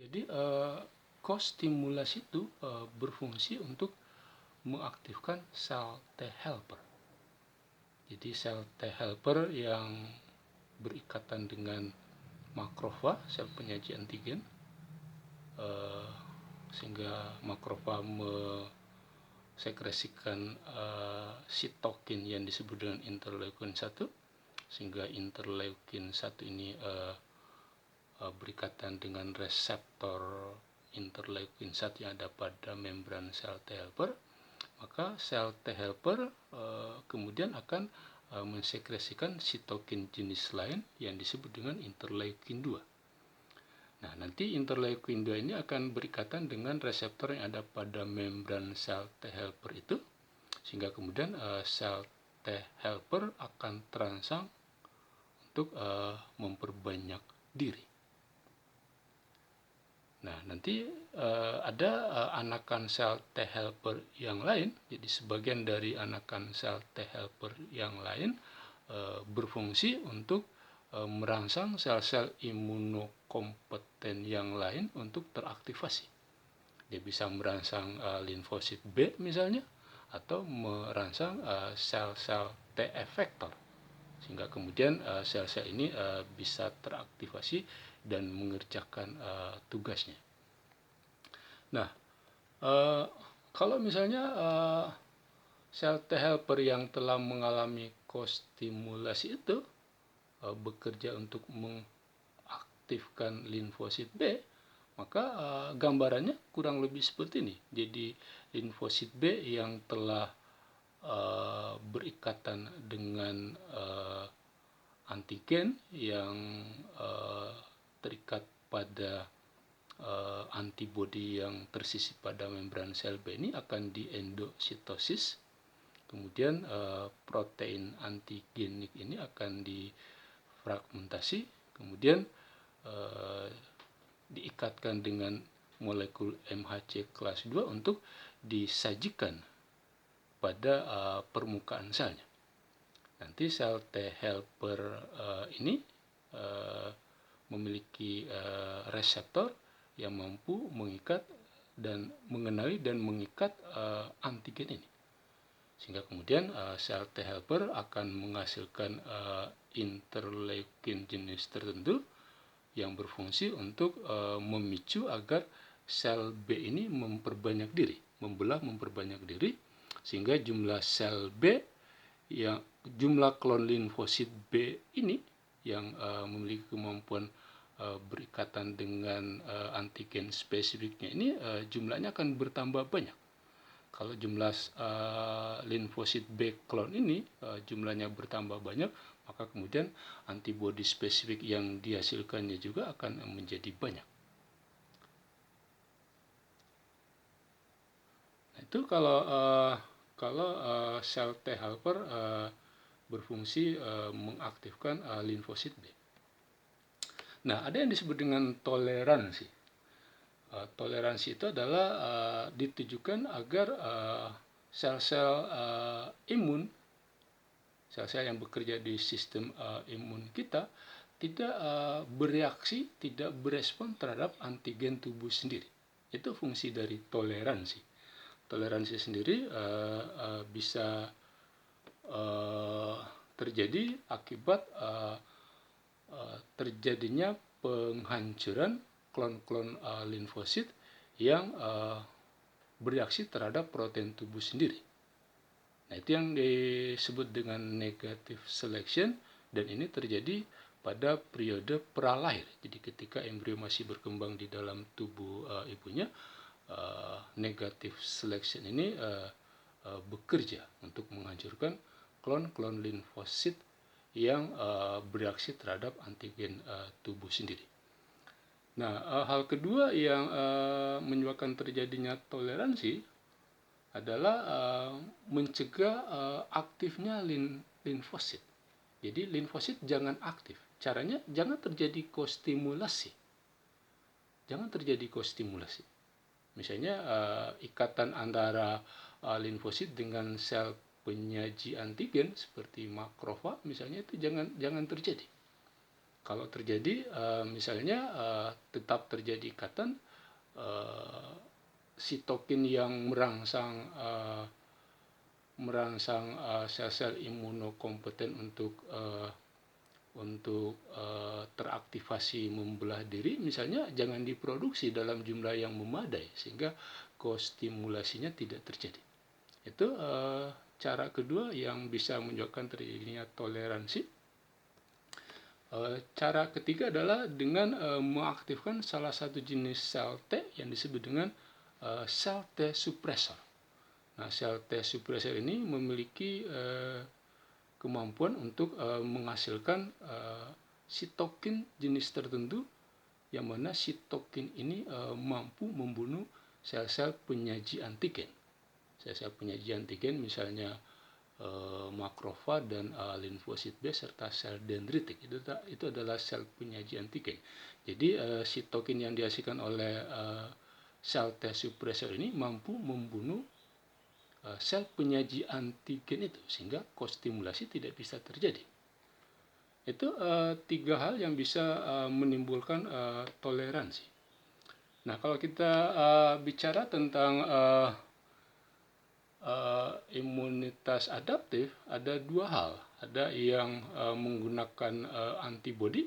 Jadi co-stimulus itu berfungsi untuk mengaktifkan sel T helper. Jadi sel T helper yang berikatan dengan makrofag, sel penyaji antigen, sehingga makrofag mensekresikan sitokin yang disebut dengan interleukin 1, sehingga interleukin 1 ini berikatan dengan reseptor interleukin 1 yang ada pada membran sel T helper, maka sel T helper kemudian akan mensekresikan sitokin jenis lain yang disebut dengan interleukin 2. Nah, nanti interleukin 2 ini akan berikatan dengan reseptor yang ada pada membran sel T helper itu, sehingga kemudian sel T helper akan terangsang untuk memperbanyak diri. Nah, nanti ada anakan sel T helper yang lain. Jadi sebagian dari anakan sel T helper yang lain berfungsi untuk merangsang sel-sel imunokompeten yang lain untuk teraktivasi. Dia bisa merangsang limfosit B misalnya, atau merangsang sel-sel T effector, sehingga kemudian sel-sel ini bisa teraktivasi dan mengerjakan tugasnya. Nah, kalau misalnya sel T helper yang telah mengalami co-stimulasi itu bekerja untuk mengaktifkan limfosit B, maka gambarannya kurang lebih seperti ini. Jadi limfosit B yang telah berikatan dengan antigen yang terikat pada antibodi yang tersisip pada membran sel B ini akan diendositosis. Kemudian protein antigenik ini akan difragmentasi, kemudian diikatkan dengan molekul MHC kelas 2 untuk disajikan pada permukaan selnya. Nanti sel T helper ini memiliki reseptor yang mampu mengikat dan mengenali dan mengikat antigen ini, sehingga kemudian sel T helper akan menghasilkan interleukin jenis tertentu yang berfungsi untuk memicu agar sel B ini memperbanyak diri, memperbanyak diri, sehingga jumlah sel B yang jumlah klon limfosit B ini yang memiliki kemampuan berikatan dengan antigen spesifiknya ini jumlahnya akan bertambah banyak. Kalau jumlah limfosit B klon ini jumlahnya bertambah banyak, maka kemudian antibodi spesifik yang dihasilkannya juga akan menjadi banyak. Nah, itu kalau sel T helper berfungsi mengaktifkan limfosit B. Nah, ada yang disebut dengan toleransi. Toleransi itu adalah ditujukan agar sel-sel imun, sel-sel yang bekerja di sistem imun kita, tidak bereaksi, tidak berespon terhadap antigen tubuh sendiri. Itu fungsi dari toleransi. Toleransi sendiri bisa terjadi akibat terjadinya penghancuran klon-klon limfosit yang bereaksi terhadap protein tubuh sendiri. Nah, itu yang disebut dengan negative selection, dan ini terjadi pada periode pralahir. Jadi ketika embrio masih berkembang di dalam tubuh ibunya, negative selection ini bekerja untuk menghancurkan klon-klon limfosit yang bereaksi terhadap antigen tubuh sendiri. Nah, hal kedua yang menyebabkan terjadinya toleransi adalah mencegah aktifnya limfosit. Jadi limfosit jangan aktif. Caranya jangan terjadi kostimulasi. Misalnya ikatan antara limfosit dengan sel penyaji antigen seperti makrofag misalnya, itu jangan terjadi. Kalau terjadi misalnya tetap terjadi ikatan, sitokin yang merangsang sel-sel imunokompeten untuk teraktivasi membelah diri, misalnya jangan diproduksi dalam jumlah yang memadai sehingga kostimulasinya tidak terjadi. Itu cara kedua yang bisa menyebabkan terjadinya toleransi. Cara ketiga adalah dengan mengaktifkan salah satu jenis sel T yang disebut dengan sel T suppressor. Nah, sel T suppressor ini memiliki kemampuan untuk menghasilkan sitokin jenis tertentu, yang mana sitokin ini mampu membunuh sel-sel penyaji antigen. Sel-sel penyaji antigen misalnya makrofag dan limfosit B serta sel dendritik, itu adalah sel penyaji antigen. Jadi sitokin yang dihasilkan oleh sel T suppressor ini mampu membunuh sel penyaji antigen itu sehingga kostimulasi tidak bisa terjadi. Itu 3 hal yang bisa menimbulkan toleransi. Nah, kalau kita bicara tentang imunitas adaptif, ada 2 hal. Ada yang menggunakan antibodi,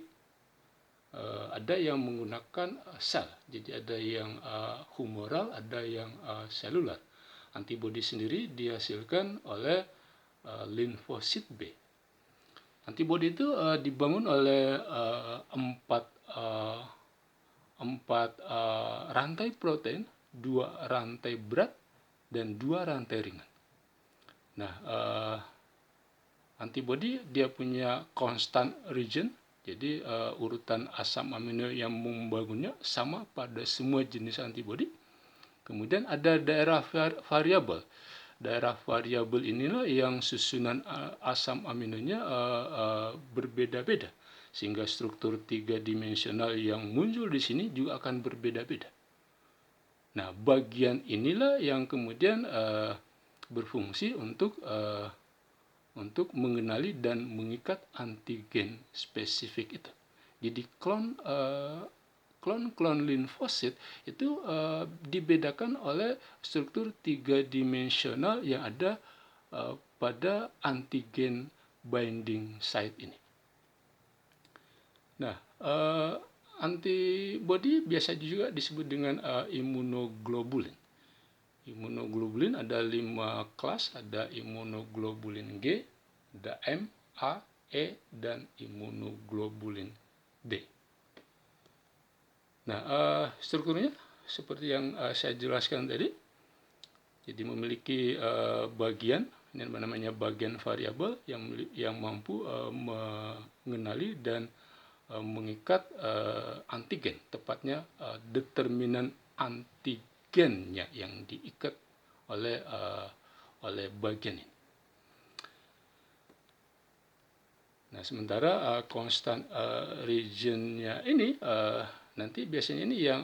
ada yang menggunakan sel. Jadi ada yang humoral, ada yang selular. Antibodi sendiri dihasilkan oleh limfosit B. Antibodi itu dibangun oleh empat rantai protein, 2 rantai berat, dan 2 rantai ringan. Nah, antibodi dia punya constant region, jadi urutan asam amino yang membangunnya sama pada semua jenis antibodi. Kemudian ada daerah variabel. Daerah variabel inilah yang susunan asam aminonya berbeda-beda, sehingga struktur 3-dimensional yang muncul di sini juga akan berbeda-beda. Nah, bagian inilah yang kemudian berfungsi untuk mengenali dan mengikat antigen spesifik itu. Jadi klon limfosit itu dibedakan oleh struktur 3-dimensional yang ada pada antigen binding site ini. Nah, antibodi biasa juga disebut dengan imunoglobulin. Imunoglobulin ada 5 kelas, ada imunoglobulin G, ada M, A, E, dan imunoglobulin D. Nah, strukturnya seperti yang saya jelaskan tadi. Jadi memiliki bagian, ini namanya bagian variabel yang mampu mengenali dan mengikat antigen, tepatnya determinan antigennya yang diikat oleh bagian ini. Nah, sementara constant regionnya ini nanti biasanya ini yang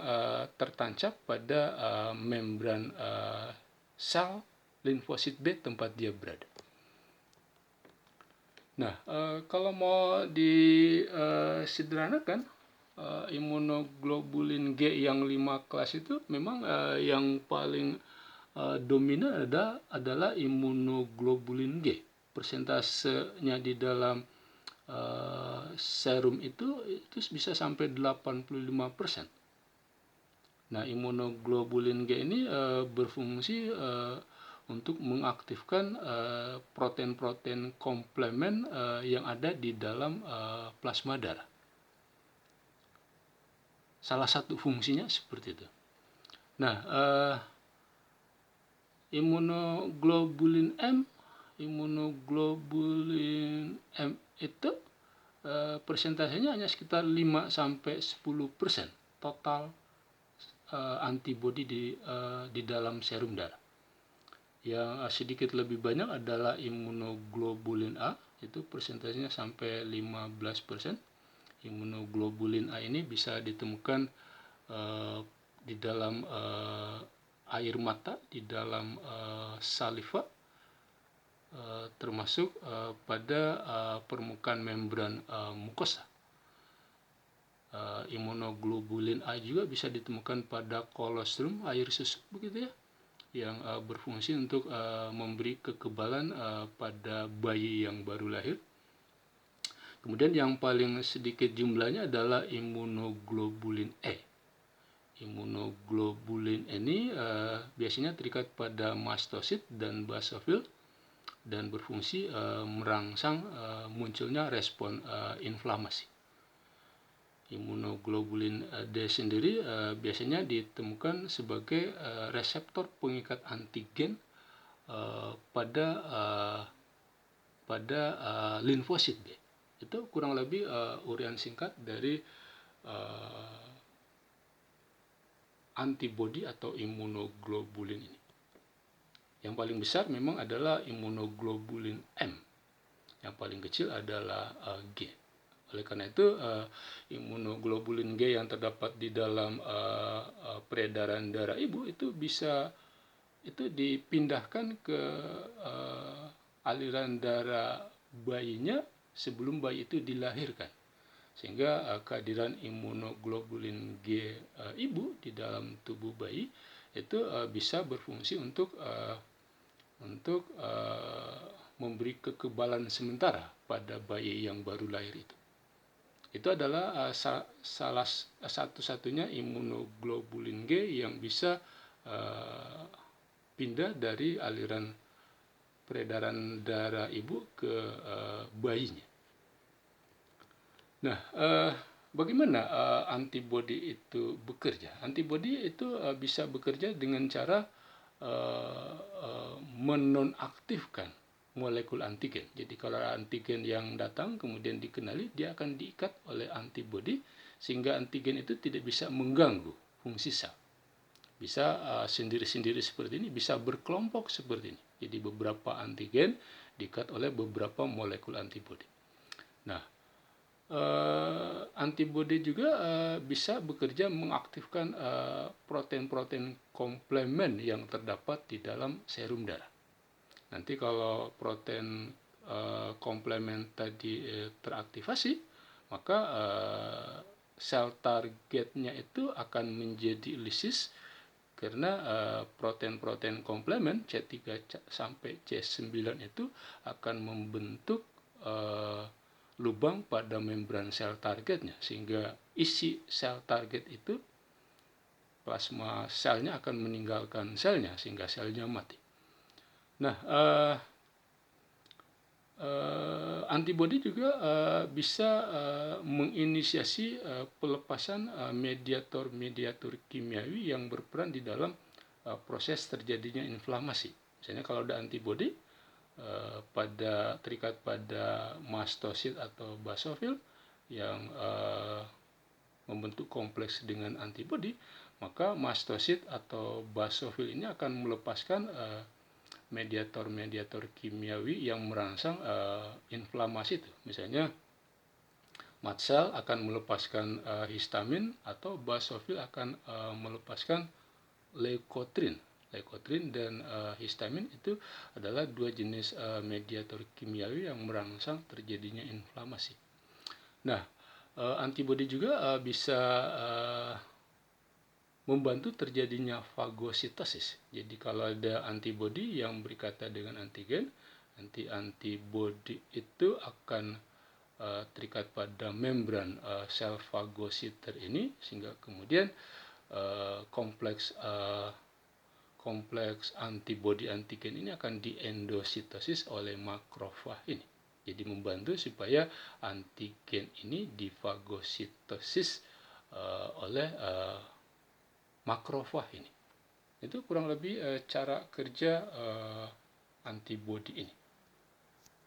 tertancap pada membran sel limfosit B tempat dia berada. Nah, kalau mau disederhanakan, imunoglobulin G yang 5 kelas itu memang yang paling dominan adalah imunoglobulin G. Persentasenya di dalam serum itu bisa sampai 85%. Nah, imunoglobulin G ini berfungsi untuk mengaktifkan protein-protein komplemen yang ada di dalam plasma darah. Salah satu fungsinya seperti itu. Nah, imunoglobulin M itu persentasenya hanya sekitar 5-10% total antibodi di dalam serum darah. Yang sedikit lebih banyak adalah imunoglobulin A, itu persentasenya sampai 15%. Imunoglobulin A ini bisa ditemukan di dalam air mata, di dalam saliva, termasuk pada permukaan membran mukosa. Imunoglobulin A juga bisa ditemukan pada kolostrum, air susu begitu ya, yang berfungsi untuk memberi kekebalan pada bayi yang baru lahir. Kemudian yang paling sedikit jumlahnya adalah imunoglobulin E. Imunoglobulin ini biasanya terikat pada mastosit dan basofil dan berfungsi merangsang munculnya respon inflamasi. Imunoglobulin D sendiri biasanya ditemukan sebagai reseptor pengikat antigen pada limfosit B. Itu kurang lebih uraian singkat dari antibodi atau imunoglobulin ini. Yang paling besar memang adalah imunoglobulin M. Yang paling kecil adalah G. Oleh karena itu, imunoglobulin G yang terdapat di dalam peredaran darah ibu itu bisa dipindahkan ke aliran darah bayinya sebelum bayi itu dilahirkan. Sehingga kehadiran imunoglobulin G ibu di dalam tubuh bayi itu bisa berfungsi untuk memberi kekebalan sementara pada bayi yang baru lahir itu. Itu adalah salah satu-satunya imunoglobulin G yang bisa pindah dari aliran peredaran darah ibu ke bayinya. Nah, bagaimana antibodi itu bekerja? Antibodi itu bisa bekerja dengan cara menonaktifkan molekul antigen. Jadi kalau antigen yang datang kemudian dikenali, dia akan diikat oleh antibodi sehingga antigen itu tidak bisa mengganggu fungsi sel. Bisa sendiri-sendiri seperti ini, bisa berkelompok seperti ini. Jadi beberapa antigen diikat oleh beberapa molekul antibodi. Nah, antibodi juga bisa bekerja mengaktifkan protein-protein komplemen yang terdapat di dalam serum darah. Nanti kalau protein komplemen tadi teraktivasi, maka sel targetnya itu akan menjadi lisis karena protein-protein komplemen C3 sampai C9 itu akan membentuk lubang pada membran sel targetnya, sehingga isi sel target itu plasma selnya akan meninggalkan selnya sehingga selnya mati. Nah, antibodi juga bisa menginisiasi pelepasan mediator-mediator kimiawi yang berperan di dalam proses terjadinya inflamasi. Misalnya kalau ada antibodi terikat pada mastosit atau basofil yang membentuk kompleks dengan antibodi, maka mastosit atau basofil ini akan melepaskan mediator-mediator kimiawi yang merangsang inflamasi itu. Misalnya mast cell akan melepaskan histamin atau basofil akan melepaskan leukotrin. Leukotrin dan histamin itu adalah dua jenis mediator kimiawi yang merangsang terjadinya inflamasi. Nah, antibodi juga bisa membantu terjadinya fagositosis. Jadi kalau ada antibodi yang berkaitan dengan antigen, nanti antibodi itu akan terikat pada membran sel fagositer ini, sehingga kemudian kompleks antibodi antigen ini akan diendositosis oleh makrofag ini. Jadi membantu supaya antigen ini difagositosis oleh makrofag ini. Itu kurang lebih cara kerja antibodi ini.